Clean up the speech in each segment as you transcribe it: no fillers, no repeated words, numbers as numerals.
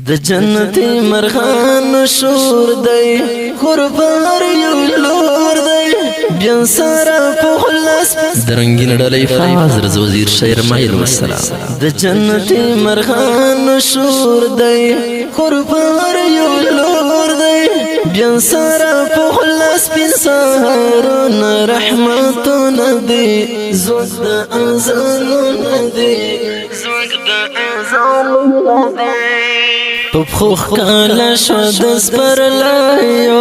د جنتی مرغان شور دی قربان یو لور دی بیا سارا په خلاص درنګین ډلې فاز رز وزیر شاعر مایل والسلام د جنتی مرغان شور دی قربان یو لور دی بیا سارا په خلاص پین سهارون رحمتون دی زوج د ازانون دی زوج د ازانون دی پخوخ کالا شو دس پر لایو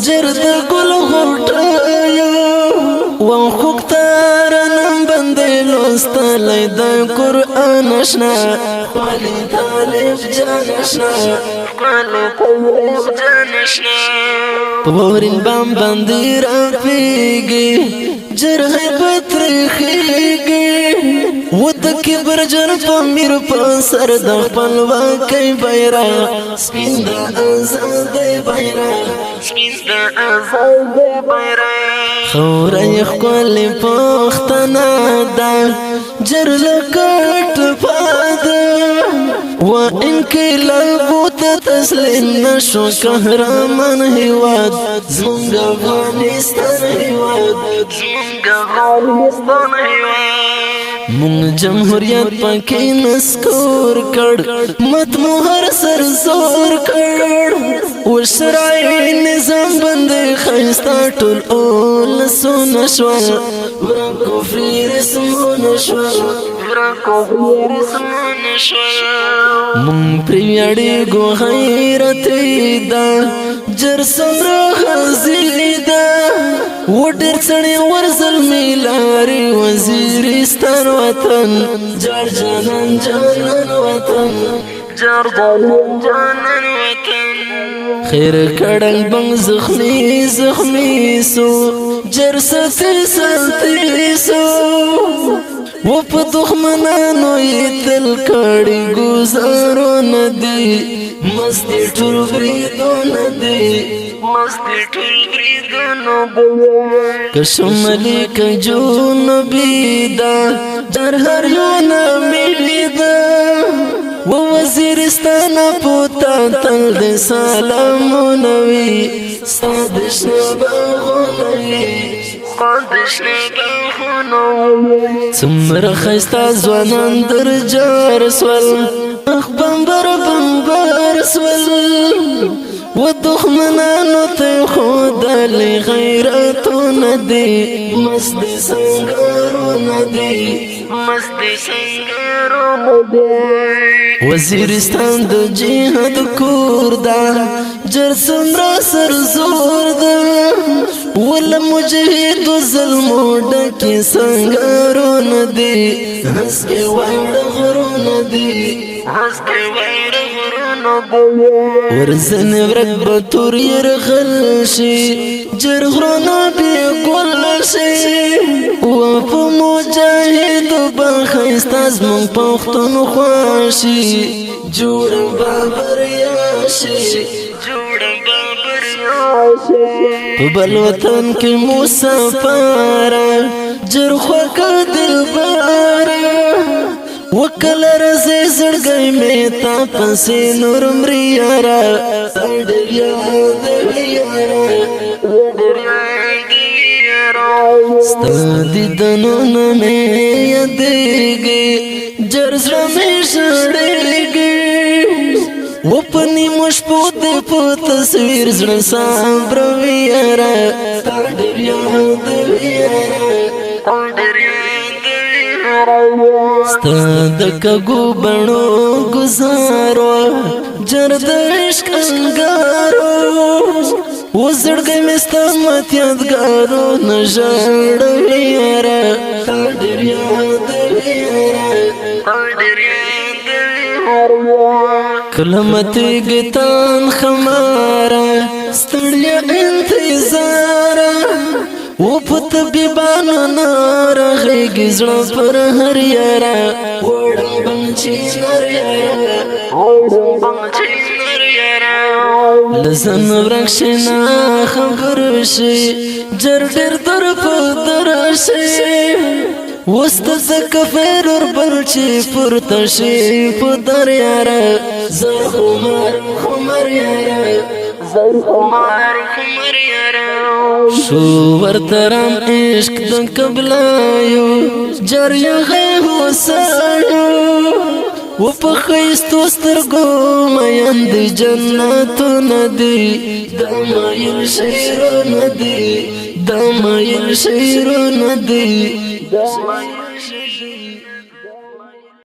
جرد گل غوٹایو وان خوکتارنم بندی لوستا لیدا قرآن اشنا خوالی طالب جانشنا خوالی طالب جانشنا پورین بام بندی را پیگی جرح بطرخیگی و د کبر جن په میر په سر د خپلواکۍ بیرغ سپین د آزادۍ بیرغ سپین د آزادۍ بیرغ خاوره ښکلې پښتنه ده جرل کټ پاده و انقلابو ته تسلیم نشو قهرمان هیواد زمونږ افغانستان هیواد زمونږ افغانستان هیواد مونږ جمهوریت پکې نسکور کړ مت مو هر سر زور کړ و شرعي نظام باندې خيستا ټول اولسو نشول ورا کفر رسمو نشول ورا کفر رسمو نشول مونږ پریاړي ګو غیرت دا جر سمره غزیدا وډر څنې ورزل میلاري وزیرستان وطن جار جانان جانان وطن جار جانان جانان وطن خیر کړل بنګ زخمی زخمی سو جر ستر سنتي سو و په دښمنانو یې تل کړي گزارو ندی مستی ټول بریدو ندی مستی ټول بریدو ندی کشملی که جنوبی دا در هر یو نمیلی دا و وزیرستان پوتا تل د سلامو نوی سادش نباغو نوی سادش نباغو نوی څومره ښایسته ځوانان در جار سول اخ بمبر بمبر سول و دښمنانو ته ښودلې غیرتونه دي مست سنګارونه دي مست سنګارونه دي وزیرستان د جهاد کور ده جر څومره سر زور ده ول مجاهد ظلمو ډکې سنګارونه دي هسکې وړ غرونه دي هسکې وړ ورزن ورک بطور یرغل شي جرغرنا بی گل شي و پا مجاہد بخیستاز من پختون خواشي جوڑ بابر یاشي جوڑ بابر یاشي بل وطن کی مسافارا جرخوک دلبارا وکل رزی زړګی می تا پسې نور مریارا ډېر یاد یارا ستا دیدنو نه مې یادېږي جر زړه مې ژړېږي و په نیمو شپو دې په تصویر زړه صبروي یاره ستا ډېر یاد یاره ډېر ستا د کګو بڼو گزارو جر د عشق انګارو و زړګی مې ستا مت یادګارو نه ژړوي یاره تا ډېر یادوي یاره تا ډېر یادوي کله مه تېږې خماره ستړیا انتظاره و په طبیبانو نارغېږي زړه پر هر یاره وړه بنچي نر یاره وړه بنچي نر یاره له ځان ورک شي ناخبر شي جر ډېر در په در شي وست زکفر اور برچی پورته شي په دریاره زر خمر یاره زر خمر یاره شو ورترم عشق د قبلایو جریه هوسایو و په خیستو سترګو مین د جنتو ندی د مایل شیرو ندی د مایل شیرو ندی